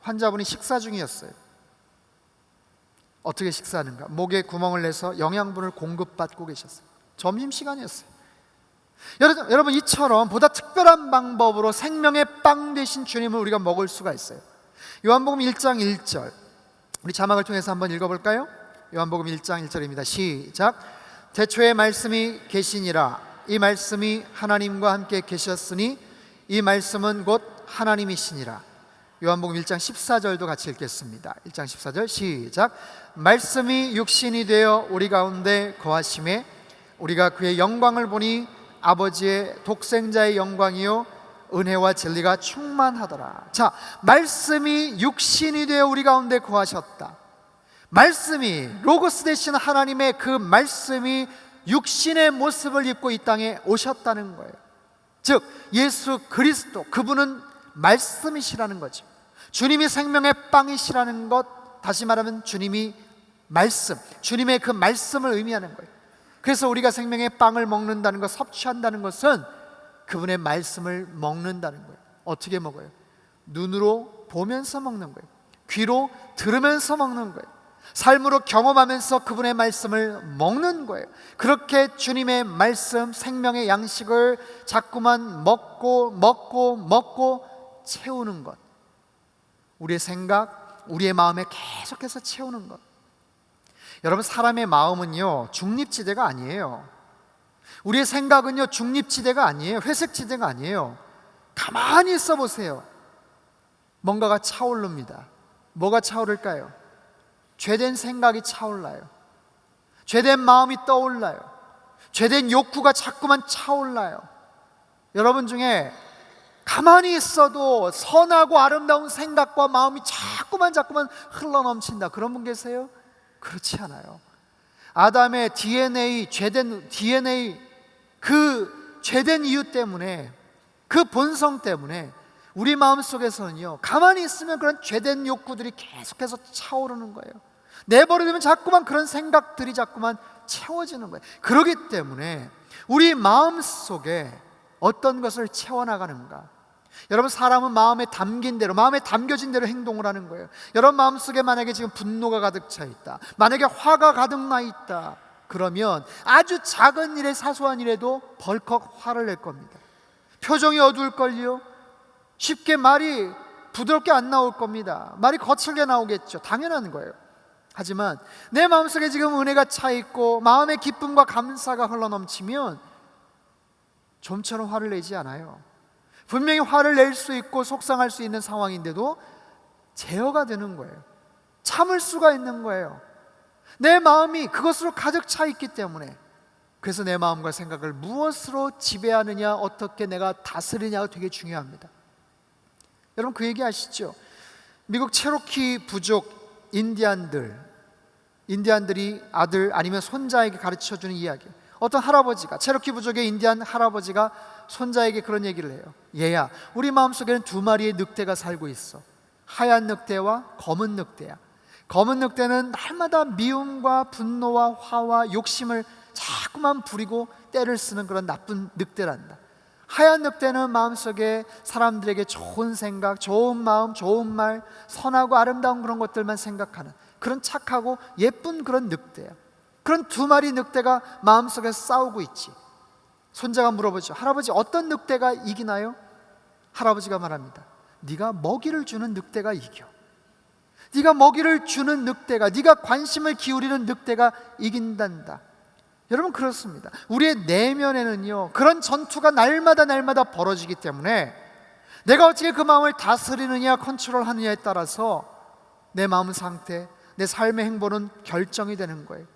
[SPEAKER 1] 환자분이 식사 중이었어요. 어떻게 식사하는가? 목에 구멍을 내서 영양분을 공급받고 계셨어요. 점심시간이었어요. 여러분, 이처럼 보다 특별한 방법으로 생명의 빵 되신 주님을 우리가 먹을 수가 있어요. 요한복음 1장 1절, 우리 자막을 통해서 한번 읽어볼까요? 요한복음 1장 1절입니다. 시작. 태초에 말씀이 계시니라. 이 말씀이 하나님과 함께 계셨으니 이 말씀은 곧 하나님이시니라. 요한복음 1장 14절도 같이 읽겠습니다. 1장 14절 시작. 말씀이 육신이 되어 우리 가운데 거하심에 우리가 그의 영광을 보니 아버지의 독생자의 영광이요 은혜와 진리가 충만하더라. 자, 말씀이 육신이 되어 우리 가운데 거하셨다. 말씀이, 로고스 되신 하나님의 그 말씀이 육신의 모습을 입고 이 땅에 오셨다는 거예요. 즉 예수 그리스도, 그분은 말씀이시라는 거죠. 주님이 생명의 빵이시라는 것, 다시 말하면 주님이 말씀, 주님의 그 말씀을 의미하는 거예요. 그래서 우리가 생명의 빵을 먹는다는 것, 섭취한다는 것은 그분의 말씀을 먹는다는 거예요. 어떻게 먹어요? 눈으로 보면서 먹는 거예요. 귀로 들으면서 먹는 거예요. 삶으로 경험하면서 그분의 말씀을 먹는 거예요. 그렇게 주님의 말씀, 생명의 양식을 자꾸만 먹고 채우는 것, 우리의 생각, 우리의 마음에 계속해서 채우는 것. 여러분, 사람의 마음은요 중립지대가 아니에요. 우리의 생각은요 중립지대가 아니에요. 회색지대가 아니에요. 가만히 있어 보세요. 뭔가가 차오릅니다. 뭐가 차오를까요? 죄된 생각이 차올라요. 죄된 마음이 떠올라요. 죄된 욕구가 자꾸만 차올라요. 여러분 중에 가만히 있어도 선하고 아름다운 생각과 마음이 자꾸만 흘러넘친다, 그런 분 계세요? 그렇지 않아요. 아담의 DNA, 죄된 DNA, 그 죄된 이유 때문에, 그 본성 때문에 우리 마음속에서는요 가만히 있으면 그런 죄된 욕구들이 계속해서 차오르는 거예요. 내버려두면 자꾸만 그런 생각들이 자꾸만 채워지는 거예요. 그렇기 때문에 우리 마음속에 어떤 것을 채워나가는가, 여러분, 사람은 마음에 담긴 대로, 마음에 담겨진 대로 행동을 하는 거예요. 여러분 마음속에 만약에 지금 분노가 가득 차 있다, 만약에 화가 가득 나 있다, 그러면 아주 작은 일에, 사소한 일에도 벌컥 화를 낼 겁니다. 표정이 어두울걸요. 쉽게 말이 부드럽게 안 나올 겁니다. 말이 거칠게 나오겠죠. 당연한 거예요. 하지만 내 마음속에 지금 은혜가 차 있고 마음의 기쁨과 감사가 흘러넘치면 좀처럼 화를 내지 않아요. 분명히 화를 낼 수 있고 속상할 수 있는 상황인데도 제어가 되는 거예요. 참을 수가 있는 거예요. 내 마음이 그것으로 가득 차 있기 때문에. 그래서 내 마음과 생각을 무엇으로 지배하느냐, 어떻게 내가 다스리냐가 되게 중요합니다. 여러분, 그 얘기 아시죠? 미국 체로키 부족 인디안들이 아들 아니면 손자에게 가르쳐주는 이야기. 어떤 할아버지가, 체로키 부족의 인디안 할아버지가 손자에게 그런 얘기를 해요. 얘야, 우리 마음속에는 두 마리의 늑대가 살고 있어. 하얀 늑대와 검은 늑대야. 검은 늑대는 날마다 미움과 분노와 화와 욕심을 자꾸만 부리고 때를 쓰는 그런 나쁜 늑대란다. 하얀 늑대는 마음속에 사람들에게 좋은 생각, 좋은 마음, 좋은 말, 선하고 아름다운 그런 것들만 생각하는 그런 착하고 예쁜 그런 늑대야. 그런 두 마리 늑대가 마음속에 싸우고 있지. 손자가 물어보죠. 할아버지, 어떤 늑대가 이기나요? 할아버지가 말합니다. 네가 먹이를 주는 늑대가 이겨. 네가 먹이를 주는 늑대가, 네가 관심을 기울이는 늑대가 이긴단다. 여러분, 그렇습니다. 우리의 내면에는요, 그런 전투가 날마다 벌어지기 때문에 내가 어떻게 그 마음을 다스리느냐, 컨트롤하느냐에 따라서 내 마음 상태, 내 삶의 행보는 결정이 되는 거예요.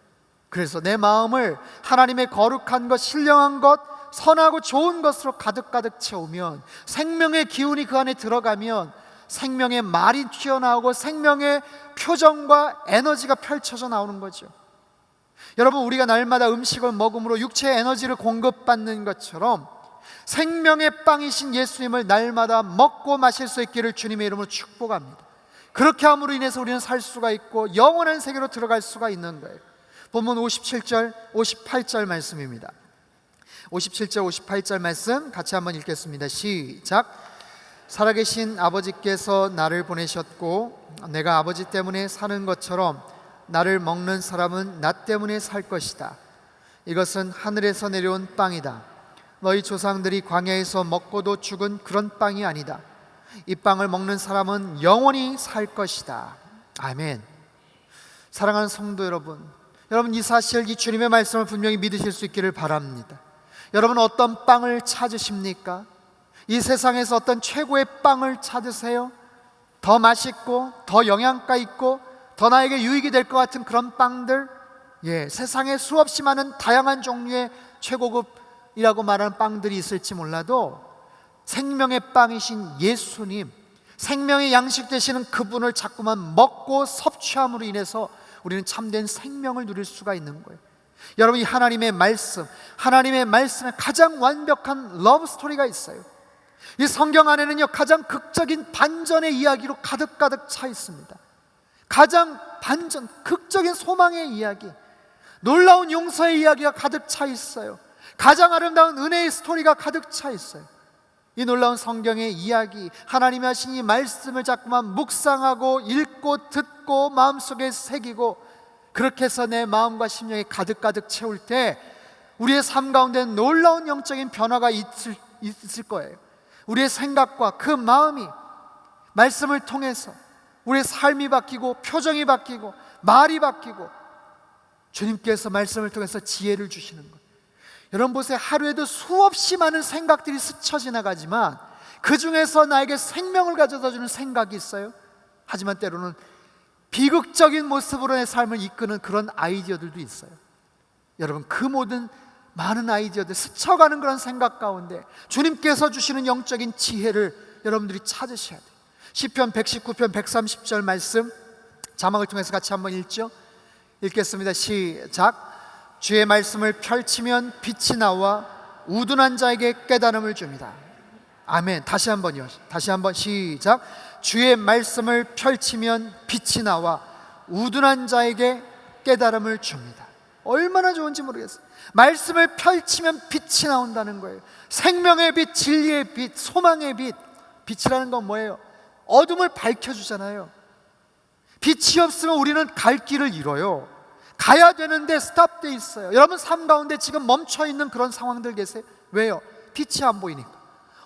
[SPEAKER 1] 그래서 내 마음을 하나님의 거룩한 것, 신령한 것, 선하고 좋은 것으로 가득 채우면, 생명의 기운이 그 안에 들어가면 생명의 말이 튀어나오고 생명의 표정과 에너지가 펼쳐져 나오는 거죠. 여러분, 우리가 날마다 음식을 먹음으로 육체의 에너지를 공급받는 것처럼 생명의 빵이신 예수님을 날마다 먹고 마실 수 있기를 주님의 이름으로 축복합니다. 그렇게 함으로 인해서 우리는 살 수가 있고 영원한 세계로 들어갈 수가 있는 거예요. 본문 57절, 58절 말씀입니다. 57절, 58절 말씀 같이 한번 읽겠습니다. 시작. 살아계신 아버지께서 나를 보내셨고 내가 아버지 때문에 사는 것처럼 나를 먹는 사람은 나 때문에 살 것이다. 이것은 하늘에서 내려온 빵이다. 너희 조상들이 광야에서 먹고도 죽은 그런 빵이 아니다. 이 빵을 먹는 사람은 영원히 살 것이다. 아멘. 사랑하는 성도 여러분, 이 사실, 이 주님의 말씀을 분명히 믿으실 수 있기를 바랍니다. 여러분, 어떤 빵을 찾으십니까? 이 세상에서 어떤 최고의 빵을 찾으세요? 더 맛있고 더 영양가 있고 더 나에게 유익이 될 것 같은 그런 빵들, 세상에 수없이 많은 다양한 종류의 최고급이라고 말하는 빵들이 있을지 몰라도 생명의 빵이신 예수님, 생명의 양식 되시는 그분을 자꾸만 먹고 섭취함으로 인해서 우리는 참된 생명을 누릴 수가 있는 거예요. 여러분, 이 하나님의 말씀에 가장 완벽한 러브 스토리가 있어요. 이 성경 안에는요, 가장 극적인 반전의 이야기로 가득 차 있습니다. 가장 극적인 소망의 이야기, 놀라운 용서의 이야기가 가득 차 있어요. 가장 아름다운 은혜의 스토리가 가득 차 있어요. 이 놀라운 성경의 이야기, 하나님이 하신 이 말씀을 자꾸만 묵상하고 읽고 듣고 마음속에 새기고, 그렇게 해서 내 마음과 심령이 가득 채울 때 우리의 삶 가운데 놀라운 영적인 변화가 있을 거예요. 우리의 생각과 그 마음이 말씀을 통해서 우리의 삶이 바뀌고 표정이 바뀌고 말이 바뀌고, 주님께서 말씀을 통해서 지혜를 주시는 거예요. 여러분 보세요. 하루에도 수없이 많은 생각들이 스쳐 지나가지만 그 중에서 나에게 생명을 가져다 주는 생각이 있어요. 하지만 때로는 비극적인 모습으로 내 삶을 이끄는 그런 아이디어들도 있어요. 여러분, 그 모든 많은 아이디어들, 스쳐가는 그런 생각 가운데 주님께서 주시는 영적인 지혜를 여러분들이 찾으셔야 돼요. 시편 119편 130절 말씀 자막을 통해서 같이 한번 읽겠습니다. 시작. 주의 말씀을 펼치면 빛이 나와 우둔한 자에게 깨달음을 줍니다. 아멘. 다시 한번 시작. 주의 말씀을 펼치면 빛이 나와 우둔한 자에게 깨달음을 줍니다. 얼마나 좋은지 모르겠어요. 말씀을 펼치면 빛이 나온다는 거예요. 생명의 빛, 진리의 빛, 소망의 빛, 빛이라는 건 뭐예요? 어둠을 밝혀주잖아요. 빛이 없으면 우리는 갈 길을 잃어요. 가야 되는데 스탑돼 있어요. 여러분 삶 가운데 지금 멈춰 있는 그런 상황들 계세요? 왜요? 빛이 안 보이니까.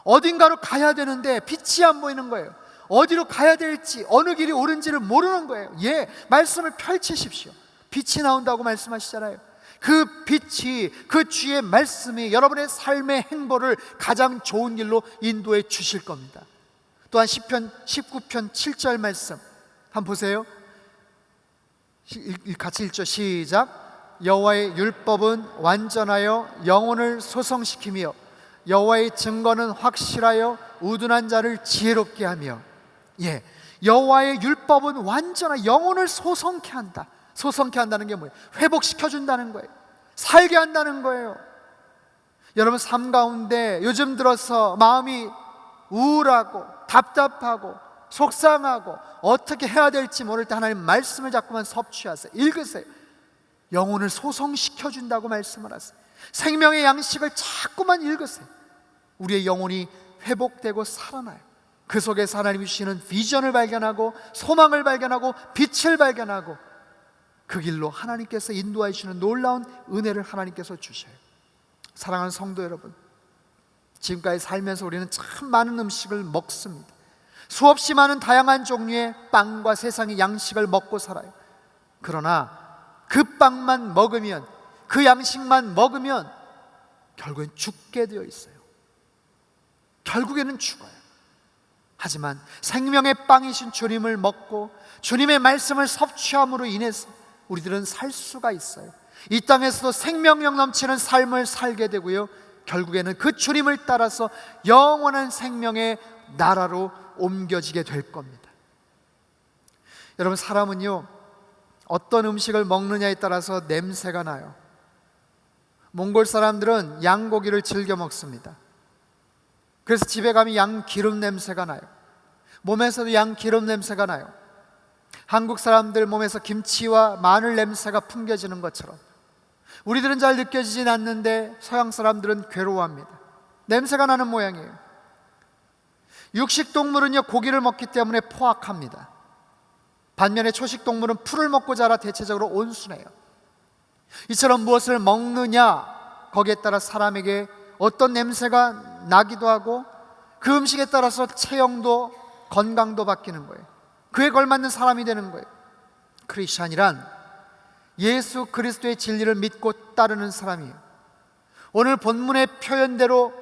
[SPEAKER 1] 어딘가로 가야 되는데 빛이 안 보이는 거예요. 어디로 가야 될지, 어느 길이 옳은지를 모르는 거예요. 예, 말씀을 펼치십시오. 빛이 나온다고 말씀하시잖아요. 그 빛이, 그 주의 말씀이 여러분의 삶의 행보를 가장 좋은 길로 인도해 주실 겁니다. 또한 시편 19편 7절 말씀 한번 보세요. 같이 읽죠. 시작. 여호와의 율법은 완전하여 영혼을 소성시키며 여호와의 증거는 확실하여 우둔한 자를 지혜롭게 하며. 예, 여호와의 율법은 완전하 영혼을 소성케 한다. 소성케 한다는 게 뭐예요? 회복시켜준다는 거예요. 살게 한다는 거예요. 여러분 삶 가운데 요즘 들어서 마음이 우울하고 답답하고 속상하고 어떻게 해야 될지 모를 때 하나님 말씀을 자꾸만 섭취하세요. 읽으세요. 영혼을 소성시켜준다고 말씀을 하세요. 생명의 양식을 자꾸만 읽으세요. 우리의 영혼이 회복되고 살아나요. 그 속에서 하나님이 주시는 비전을 발견하고 소망을 발견하고 빛을 발견하고 그 길로 하나님께서 인도해 주시는 놀라운 은혜를 하나님께서 주셔요. 사랑하는 성도 여러분, 지금까지 살면서 우리는 참 많은 음식을 먹습니다. 수없이 많은 다양한 종류의 빵과 세상의 양식을 먹고 살아요. 그러나 그 빵만 먹으면, 그 양식만 먹으면 결국엔 죽게 되어 있어요. 결국에는 죽어요. 하지만 생명의 빵이신 주님을 먹고 주님의 말씀을 섭취함으로 인해서 우리들은 살 수가 있어요. 이 땅에서도 생명력 넘치는 삶을 살게 되고요, 결국에는 그 주님을 따라서 영원한 생명의 나라로 옮겨지게 될 겁니다. 여러분, 사람은요 어떤 음식을 먹느냐에 따라서 냄새가 나요. 몽골 사람들은 양고기를 즐겨 먹습니다. 그래서 집에 가면 양 기름 냄새가 나요. 몸에서도 양 기름 냄새가 나요. 한국 사람들 몸에서 김치와 마늘 냄새가 풍겨지는 것처럼 우리들은 잘 느껴지진 않는데 서양 사람들은 괴로워합니다. 냄새가 나는 모양이에요. 육식동물은요 고기를 먹기 때문에 포악합니다. 반면에 초식동물은 풀을 먹고 자라 대체적으로 온순해요. 이처럼 무엇을 먹느냐, 거기에 따라 사람에게 어떤 냄새가 나기도 하고 그 음식에 따라서 체형도 건강도 바뀌는 거예요. 그에 걸맞는 사람이 되는 거예요. 크리스찬이란 예수 그리스도의 진리를 믿고 따르는 사람이에요. 오늘 본문의 표현대로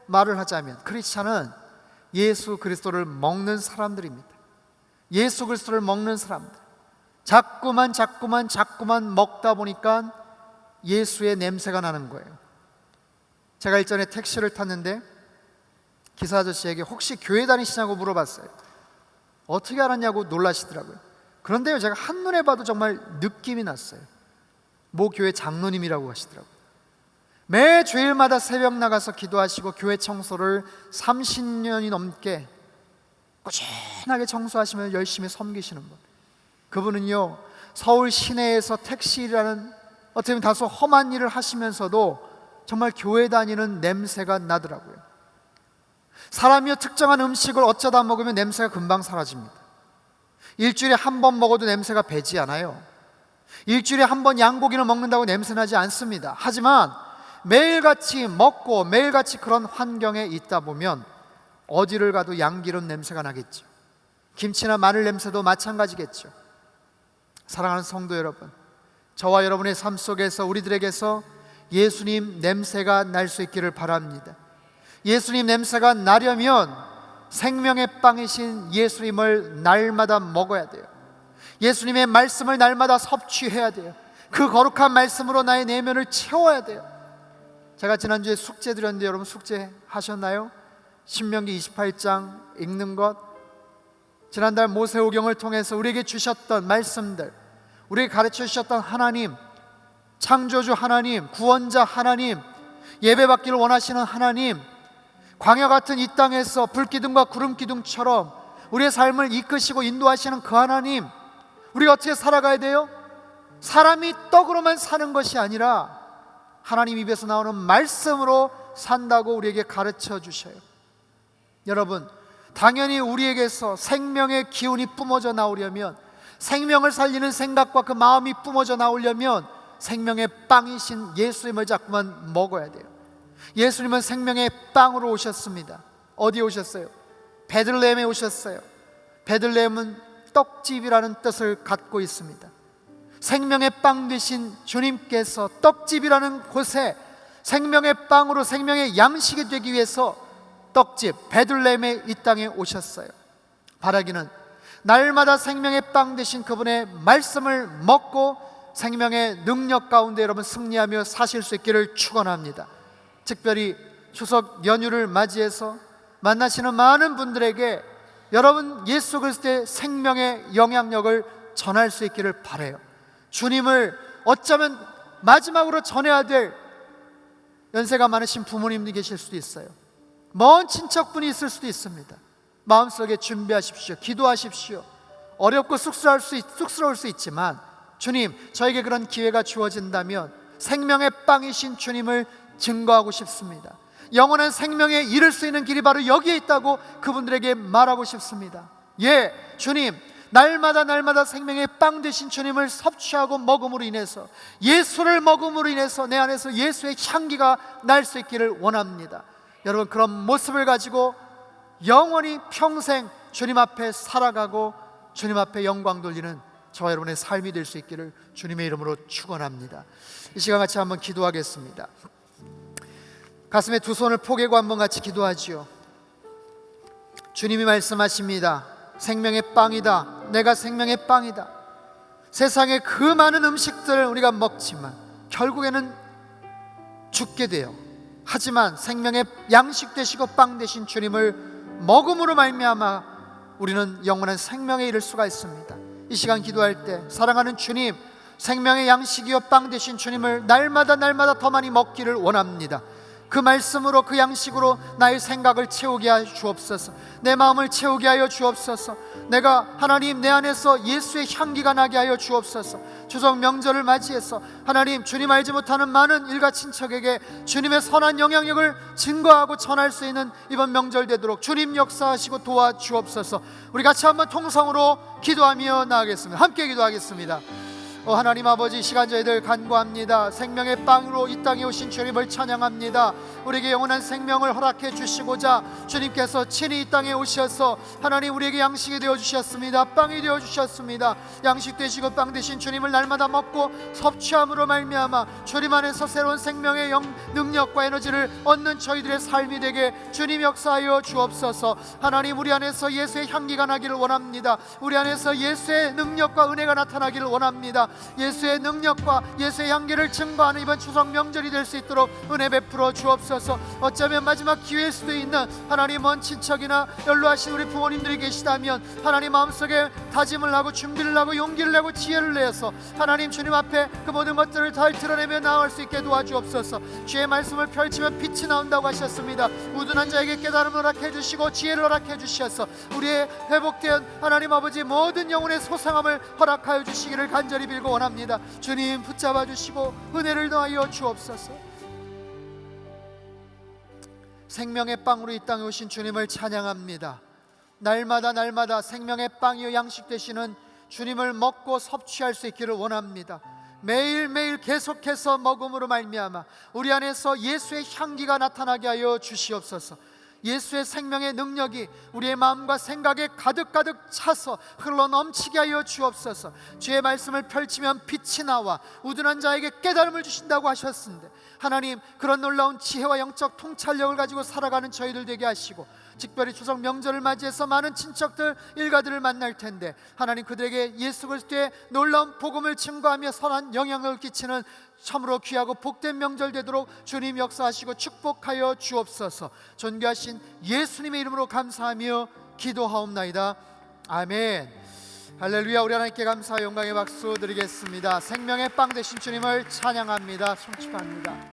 [SPEAKER 1] 말을 하자면 크리스찬은 예수 그리스도를 먹는 사람들입니다. 예수 그리스도를 먹는 사람들. 자꾸만 먹다 보니까 예수의 냄새가 나는 거예요. 제가 일전에 택시를 탔는데 기사 아저씨에게 혹시 교회 다니시냐고 물어봤어요. 어떻게 알았냐고 놀라시더라고요. 그런데요, 제가 한눈에 봐도 정말 느낌이 났어요. 모 교회 장로님이라고 하시더라고요. 매 주일마다 새벽 나가서 기도하시고 교회 청소를 30년이 넘게 꾸준하게 청소하시며 열심히 섬기시는 분. 그분은요 서울 시내에서 택시라는 어떻게 보면 다소 험한 일을 하시면서도 정말 교회 다니는 냄새가 나더라고요. 사람이요 특정한 음식을 어쩌다 먹으면 냄새가 금방 사라집니다. 일주일에 한 번 먹어도 냄새가 배지 않아요. 일주일에 한 번 양고기를 먹는다고 냄새 나지 않습니다. 하지만 매일같이 먹고 매일같이 그런 환경에 있다 보면 어디를 가도 양기름 냄새가 나겠죠. 김치나 마늘 냄새도 마찬가지겠죠. 사랑하는 성도 여러분, 저와 여러분의 삶 속에서 우리들에게서 예수님 냄새가 날 수 있기를 바랍니다. 예수님 냄새가 나려면 생명의 빵이신 예수님을 날마다 먹어야 돼요. 예수님의 말씀을 날마다 섭취해야 돼요. 그 거룩한 말씀으로 나의 내면을 채워야 돼요. 제가 지난주에 숙제 드렸는데 여러분 숙제 하셨나요? 신명기 28장 읽는 것, 지난달 모세오경을 통해서 우리에게 주셨던 말씀들, 우리에게 가르쳐 주셨던 하나님, 창조주 하나님, 구원자 하나님, 예배받기를 원하시는 하나님, 광야 같은 이 땅에서 불기둥과 구름기둥처럼 우리의 삶을 이끄시고 인도하시는 그 하나님, 우리가 어떻게 살아가야 돼요? 사람이 떡으로만 사는 것이 아니라 하나님 입에서 나오는 말씀으로 산다고 우리에게 가르쳐 주셔요. 여러분, 당연히 우리에게서 생명의 기운이 뿜어져 나오려면, 생명을 살리는 생각과 그 마음이 뿜어져 나오려면 생명의 빵이신 예수님을 자꾸만 먹어야 돼요. 예수님은 생명의 빵으로 오셨습니다. 어디에 오셨어요? 베들레헴에 오셨어요. 베들레헴은 떡집이라는 뜻을 갖고 있습니다. 생명의 빵 되신 주님께서 떡집이라는 곳에 생명의 빵으로 생명의 양식이 되기 위해서 떡집 베들레헴의 이 땅에 오셨어요. 바라기는 날마다 생명의 빵 되신 그분의 말씀을 먹고 생명의 능력 가운데 여러분 승리하며 사실 수 있기를 축원합니다. 특별히 추석 연휴를 맞이해서 만나시는 많은 분들에게 여러분 예수 그리스도의 생명의 영향력을 전할 수 있기를 바라요. 주님을 어쩌면 마지막으로 전해야 될 연세가 많으신 부모님이 계실 수도 있어요. 먼 친척분이 있을 수도 있습니다. 마음속에 준비하십시오. 기도하십시오. 어렵고 쑥스러울 수 있지만 주님, 저에게 그런 기회가 주어진다면 생명의 빵이신 주님을 증거하고 싶습니다. 영원한 생명에 이를 수 있는 길이 바로 여기에 있다고 그분들에게 말하고 싶습니다. 예, 주님, 날마다 생명의 빵 되신 주님을 섭취하고 먹음으로 인해서, 예수를 먹음으로 인해서 내 안에서 예수의 향기가 날 수 있기를 원합니다. 여러분, 그런 모습을 가지고 영원히 평생 주님 앞에 살아가고 주님 앞에 영광 돌리는 저와 여러분의 삶이 될 수 있기를 주님의 이름으로 축원합니다. 이 시간 같이 한번 기도하겠습니다. 가슴에 두 손을 포개고 한번 같이 기도하지요. 주님이 말씀하십니다. 생명의 빵이다. 내가 생명의 빵이다. 세상에 그 많은 음식들을 우리가 먹지만 결국에는 죽게 돼요. 하지만 생명의 양식 되시고 빵 되신 주님을 먹음으로 말미암아 우리는 영원한 생명에 이를 수가 있습니다. 이 시간 기도할 때 사랑하는 주님, 생명의 양식이요 빵 되신 주님을 날마다 더 많이 먹기를 원합니다. 그 말씀으로, 그 양식으로 나의 생각을 채우게 하여 주옵소서. 내 마음을 채우게 하여 주옵소서. 내가 하나님 내 안에서 예수의 향기가 나게 하여 주옵소서. 추석 명절을 맞이해서 하나님, 주님 알지 못하는 많은 일가 친척에게 주님의 선한 영향력을 증거하고 전할 수 있는 이번 명절 되도록 주님 역사하시고 도와주옵소서. 우리 같이 한번 통성으로 기도하며 나아가겠습니다. 함께 기도하겠습니다. 하나님 아버지, 시간 저희들 간구합니다. 생명의 빵으로 이 땅에 오신 주님을 찬양합니다. 우리에게 영원한 생명을 허락해 주시고자 주님께서 친히 이 땅에 오셔서 하나님 우리에게 양식이 되어 주셨습니다. 빵이 되어 주셨습니다. 양식 되시고 빵 되신 주님을 날마다 먹고 섭취함으로 말미암아 주님 안에서 새로운 생명의 능력과 에너지를 얻는 저희들의 삶이 되게 주님 역사하여 주옵소서. 하나님, 우리 안에서 예수의 향기가 나기를 원합니다. 우리 안에서 예수의 능력과 은혜가 나타나기를 원합니다. 예수의 능력과 예수의 향기를 증거하는 이번 추석 명절이 될 수 있도록 은혜 베풀어 주옵소서. 어쩌면 마지막 기회일 수도 있는 하나님 먼 친척이나 연로하신 우리 부모님들이 계시다면 하나님 마음속에 다짐을 하고 준비를 하고 용기를 내고 지혜를 내서 하나님 주님 앞에 그 모든 것들을 잘 드러내며 나아갈 수 있게 도와주옵소서. 주의 말씀을 펼치면 빛이 나온다고 하셨습니다. 우둔한 자에게 깨달음을 허락해 주시고 지혜를 허락해 주셔서 우리의 회복된 하나님 아버지 모든 영혼의 소상함을 허락하여 주시기를 간절히 빌고 원합니다. 주님 붙잡아 주시고 은혜를 더하여 주옵소서. 생명의 빵으로 이 땅에 오신 주님을 찬양합니다. 날마다 생명의 빵이요 양식 되시는 주님을 먹고 섭취할 수 있기를 원합니다. 매일매일 계속해서 먹음으로 말미암아 우리 안에서 예수의 향기가 나타나게 하여 주시옵소서. 예수의 생명의 능력이 우리의 마음과 생각에 가득 차서 흘러넘치게 하여 주옵소서. 주의 말씀을 펼치면 빛이 나와 우둔한 자에게 깨달음을 주신다고 하셨는데 하나님, 그런 놀라운 지혜와 영적 통찰력을 가지고 살아가는 저희들 되게 하시고, 특별히 추석 명절을 맞이해서 많은 친척들, 일가들을 만날 텐데 하나님, 그들에게 예수 그리스도의 놀라운 복음을 증거하며 선한 영향력을 끼치는 참으로 귀하고 복된 명절 되도록 주님 역사하시고 축복하여 주옵소서. 존귀하신 예수님의 이름으로 감사하며 기도하옵나이다. 아멘. 할렐루야. 우리 하나님께 감사와 영광의 박수 드리겠습니다. 생명의 빵 되신 주님을 찬양합니다. 송축합니다.